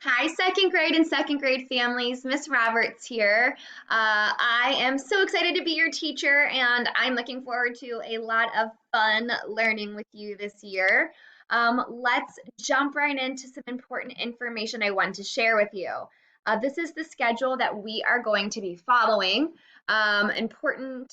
Hi, second grade and second grade families. Miss Roberts here. I am so excited to be your teacher, and I'm looking forward to a lot of fun learning with you this year. Let's jump right into some important information I want to share with you. This is the schedule that we are going to be following. Important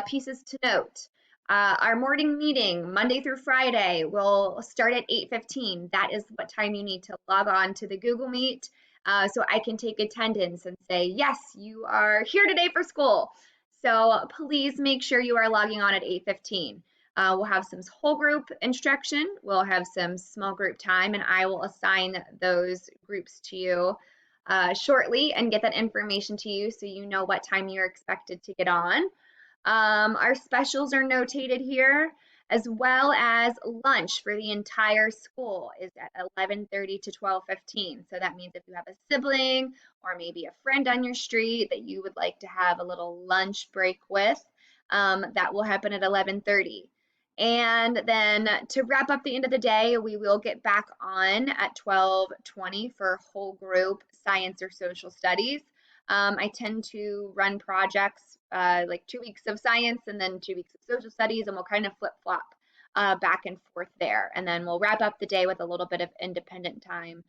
pieces to note. Our morning meeting, Monday through Friday, will start at 8:15. That is what time you need to log on to the Google Meet so I can take attendance and say, yes, you are here today for school. So please make sure you are logging on at 8:15. We'll have some whole group instruction. We'll have some small group time, and I will assign those groups to you shortly and get that information to you so you know what time you're expected to get on. Our specials are notated here, as well as lunch for the entire school is at 11:30 to 12:15. So that means if you have a sibling or maybe a friend on your street that you would like to have a little lunch break with, that will happen at 11:30. And then to wrap up the end of the day, we will get back on at 12:20 for whole group science or social studies. I tend to run projects like 2 weeks of science and then 2 weeks of social studies, and we'll kind of flip flop back and forth there. And then we'll wrap up the day with a little bit of independent time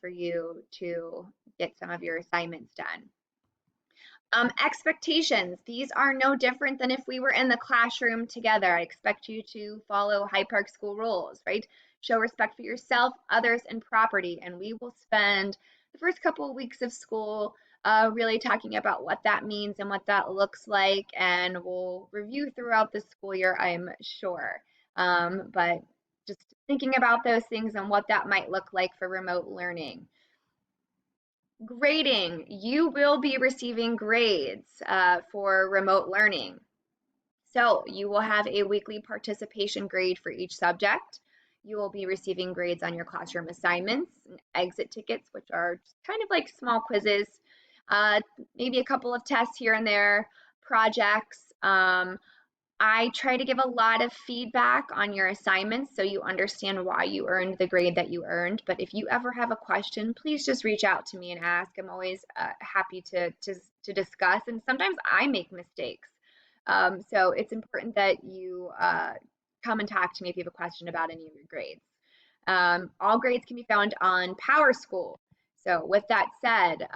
for you to get some of your assignments done. Expectations. These are no different than if we were in the classroom together. I expect you to follow Hyde Park School rules, right? Show respect for yourself, others, and property. And we will spend the first couple of weeks of school really talking about what that means and what that looks like. And we'll review throughout the school year, I'm sure. But just thinking about those things and what that might look like for remote learning. Grading. You will be receiving grades for remote learning. So you will have a weekly participation grade for each subject. You will be receiving grades on your classroom assignments and exit tickets, which are just kind of like small quizzes, uh, maybe a couple of tests here and there, projects. I try to give a lot of feedback on your assignments so you understand why you earned the grade that you earned. But if you ever have a question, please just reach out to me and ask. I'm always happy to discuss. And sometimes I make mistakes. So it's important that you come and talk to me if you have a question about any of your grades. All grades can be found on PowerSchool. So with that said,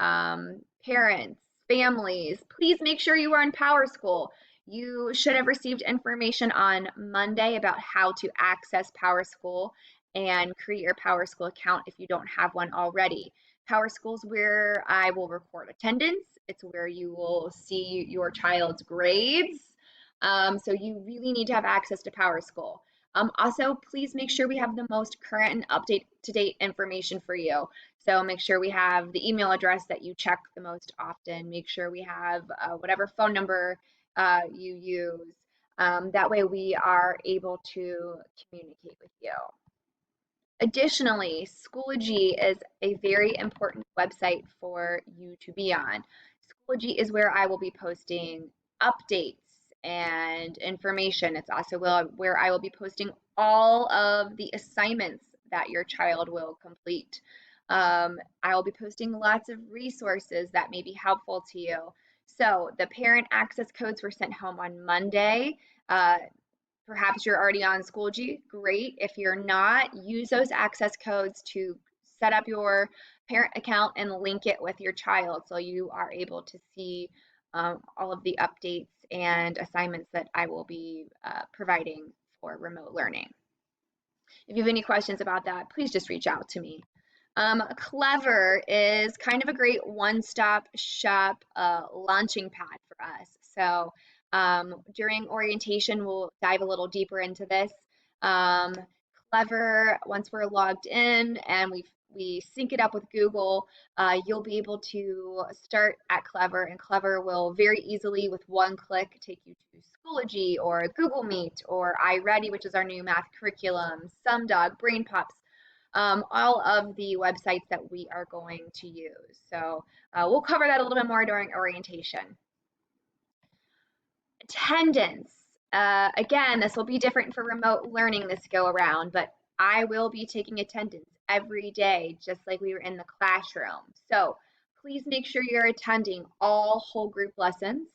parents, families, please make sure you are in PowerSchool. You should have received information on Monday about how to access PowerSchool and create your PowerSchool account if you don't have one already. PowerSchool is where I will record attendance. It's where you will see your child's grades. So you really need to have access to PowerSchool. Also, please make sure we have the most current and up-to-date information for you. So make sure we have the email address that you check the most often. Make sure we have whatever phone number you use. That way we are able to communicate with you. Additionally, Schoology is a very important website for you to be on. Schoology is where I will be posting updates and information. It's also where I will be posting all of the assignments that your child will complete. I will be posting lots of resources that may be helpful to you. So the parent access codes were sent home on Monday. Perhaps you're already on Schoology, great. If you're not, use those access codes to set up your parent account and link it with your child so you are able to see all of the updates and assignments that I will be providing for remote learning. If you have any questions about that, please just reach out to me. Clever is kind of a great one-stop shop launching pad for us. So during orientation, we'll dive a little deeper into this. Um, Clever, once we're logged in and we sync it up with Google, you'll be able to start at Clever, and Clever will very easily, with one click, take you to Schoology or Google Meet or iReady, which is our new math curriculum, SumDog, BrainPops, all of the websites that we are going to use. So we'll cover that a little bit more during orientation. Attendance. Again, this will be different for remote learning this go around, but I will be taking attendance every day, just like we were in the classroom. So please make sure you're attending all whole group lessons,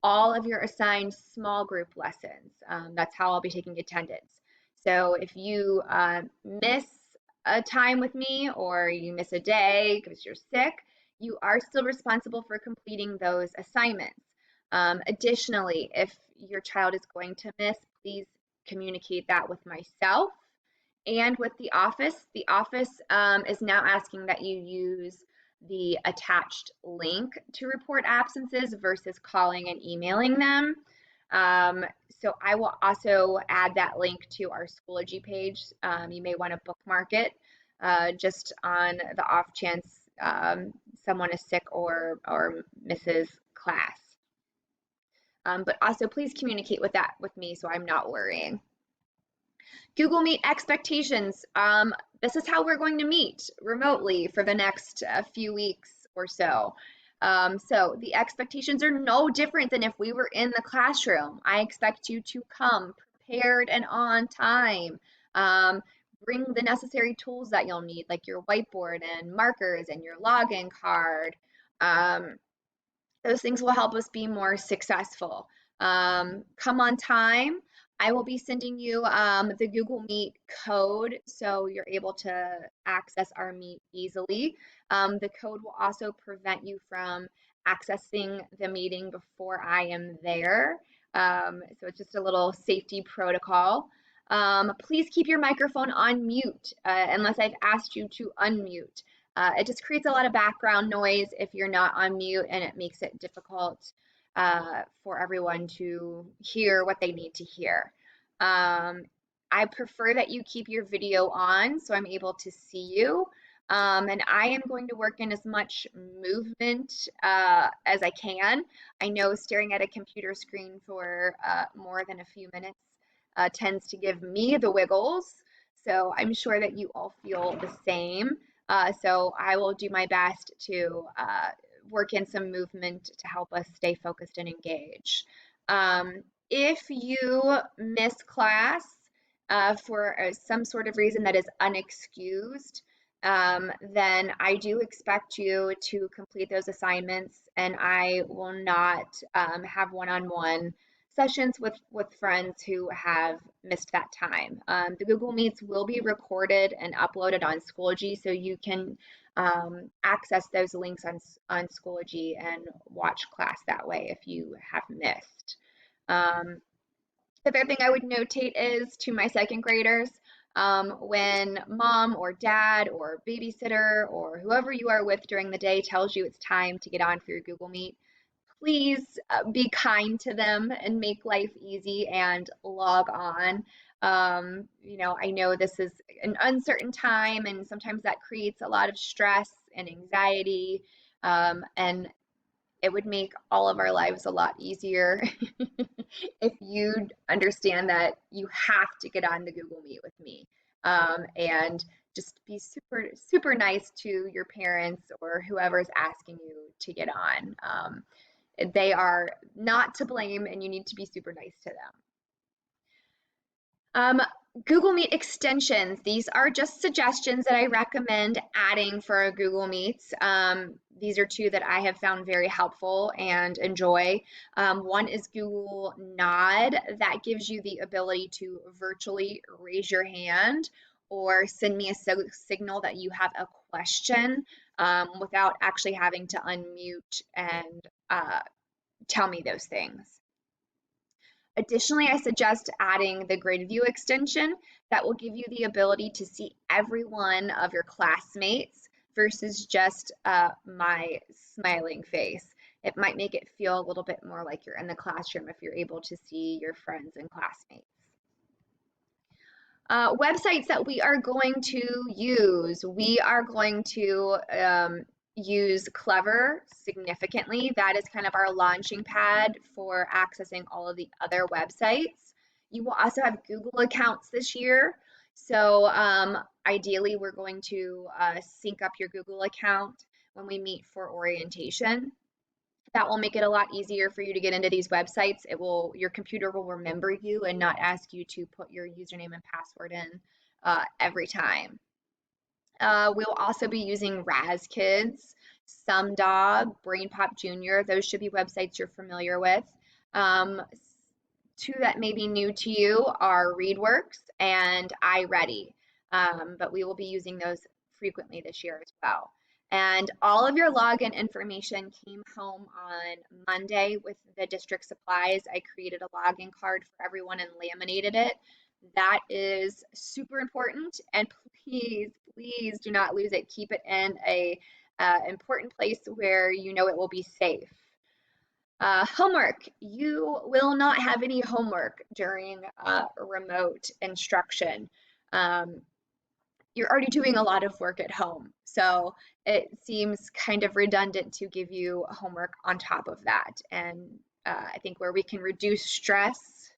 all of your assigned small group lessons. That's how I'll be taking attendance. So if you miss a time with me or you miss a day because you're sick, you are still responsible for completing those assignments. Additionally, if your child is going to miss, please communicate that with myself and with the office. The office is now asking that you use the attached link to report absences versus calling and emailing them. So I will also add that link to our Schoology page. You may want to bookmark it just on the off chance someone is sick or misses class. But also please communicate with me so I'm not worrying. Google Meet expectations. This is how we're going to meet remotely for the next few weeks or so. So the expectations are no different than if we were in the classroom. I expect you to come prepared and on time. Bring the necessary tools that you'll need, like your whiteboard and markers and your login card. Those things will help us be more successful. Come on time. I will be sending you the Google Meet code so you're able to access our Meet easily. The code will also prevent you from accessing the meeting before I am there. So it's just a little safety protocol. Please keep your microphone on mute unless I've asked you to unmute. It just creates a lot of background noise if you're not on mute, and it makes it difficult for everyone to hear what they need to hear. I prefer that you keep your video on so I'm able to see you. And I am going to work in as much movement as I can. I know staring at a computer screen for more than a few minutes tends to give me the wiggles. So I'm sure that you all feel the same. So I will do my best to work in some movement to help us stay focused and engaged. If you miss class for some sort of reason that is unexcused, then I do expect you to complete those assignments, and I will not have one-on-one sessions with friends who have missed that time. The Google Meets will be recorded and uploaded on Schoology, so you can access those links on Schoology and watch class that way if you have missed. The other thing I would notate is to my second graders, when mom or dad or babysitter or whoever you are with during the day tells you it's time to get on for your Google Meet, please be kind to them and make life easy and log on. I know this is an uncertain time, and sometimes that creates a lot of stress and anxiety, and it would make all of our lives a lot easier if you understand that you have to get on the Google Meet with me, and just be super, super nice to your parents or whoever's asking you to get on. They are not to blame, and you need to be super nice to them. Google Meet extensions. These are just suggestions that I recommend adding for our Google Meets. These are two that I have found very helpful and enjoy. One is Google Nod. That gives you the ability to virtually raise your hand or send me a signal that you have a question without actually having to unmute and tell me those things. Additionally, I suggest adding the Grid View extension that will give you the ability to see every one of your classmates versus just my smiling face. It might make it feel a little bit more like you're in the classroom if you're able to see your friends and classmates. Websites that we are going to use. We are going to use Clever significantly. That is kind of our launching pad for accessing all of the other websites. You will also have Google accounts this year. So ideally, we're going to sync up your Google account when we meet for orientation. That will make it a lot easier for you to get into these websites. Your computer will remember you and not ask you to put your username and password in every time. We'll also be using Raz Kids, SumDog, BrainPop Junior. Those should be websites you're familiar with. Um, Two that may be new to you are ReadWorks and iReady, but we will be using those frequently this year as well. And all of your login information came home on Monday with the district supplies. I created a login card for everyone and laminated it. That is super important, and please, please do not lose it. Keep it in a important place where you know it will be safe. Homework. You will not have any homework during remote instruction. Um, you're already doing a lot of work at home, so it seems kind of redundant to give you homework on top of that. And I think where we can reduce stress,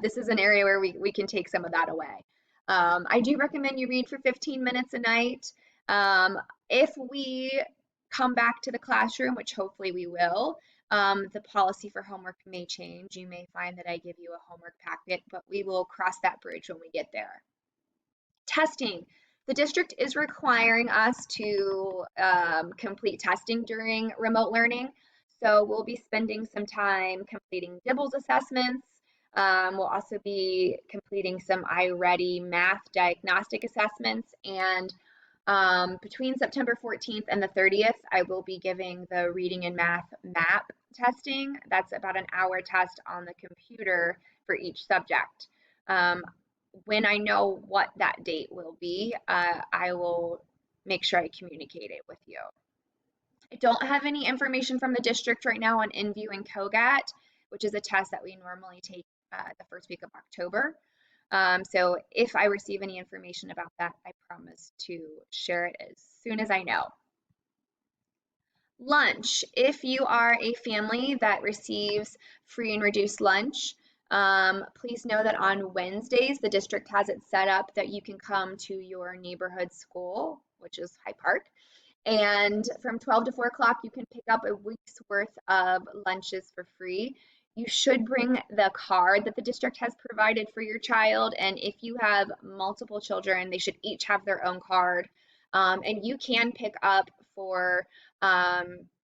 this is an area where we can take some of that away. I do recommend you read for 15 minutes a night. Um, if we come back to the classroom, which hopefully we will, the policy for homework may change. You may find that I give you a homework packet, but we will cross that bridge when we get there. Testing. The district is requiring us to complete testing during remote learning. So we'll be spending some time completing DIBELS assessments. We'll also be completing some iReady math diagnostic assessments. And between September 14th and the 30th, I will be giving the reading and math map testing. That's about an hour test on the computer for each subject. When I know what that date will be, I will make sure I communicate it with you. I don't have any information from the district right now on InView and COGAT, which is a test that we normally take the first week of October. So if I receive any information about that, I promise to share it as soon as I know. Lunch. If you are a family that receives free and reduced lunch, please know that on Wednesdays, the district has it set up that you can come to your neighborhood school, which is High Park, and from 12 to 4 o'clock, you can pick up a week's worth of lunches for free. You should bring the card that the district has provided for your child. And if you have multiple children, they should each have their own card. And you can pick up for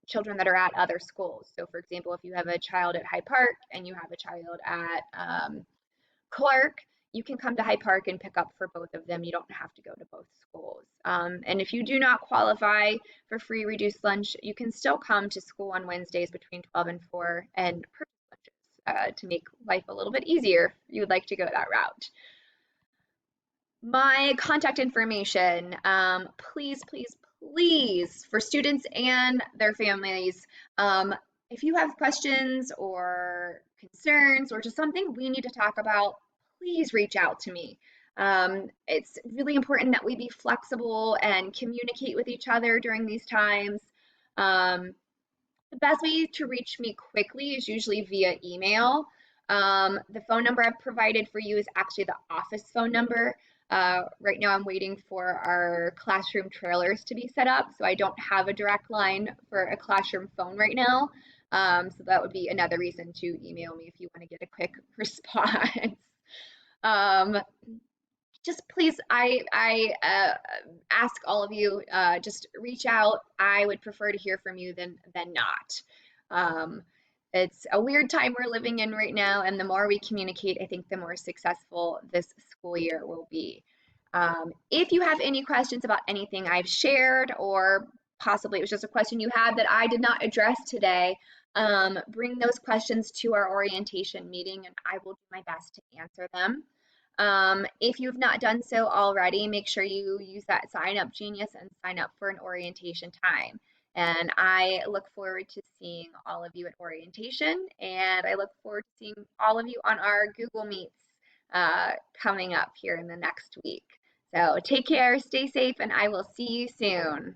children that are at other schools. So, for example, if you have a child at High Park and you have a child at Clark, you can come to High Park and pick up for both of them. You don't have to go to both schools. And if you do not qualify for free reduced lunch, you can still come to school on Wednesdays between 12 and 4 and purchase lunches to make life a little bit easier if you would like to go that route. My contact information, please, please, please, for students and their families, if you have questions or concerns or just something we need to talk about, please reach out to me. It's really important that we be flexible and communicate with each other during these times. The best way to reach me quickly is usually via email. The phone number I've provided for you is actually the office phone number. Right now I'm waiting for our classroom trailers to be set up, so I don't have a direct line for a classroom phone right now. So that would be another reason to email me if you want to get a quick response. Just please, I ask all of you, just reach out. I would prefer to hear from you than not. It's a weird time we're living in right now, and the more we communicate, I think the more successful this school year will be. If you have any questions about anything I've shared, or possibly it was just a question you had that I did not address today, bring those questions to our orientation meeting, and I will do my best to answer them. If you've not done so already, make sure you use that Sign Up Genius and sign up for an orientation time. And I look forward to seeing all of you at orientation, and I look forward to seeing all of you on our Google Meets coming up here in the next week. So take care, stay safe, and I will see you soon.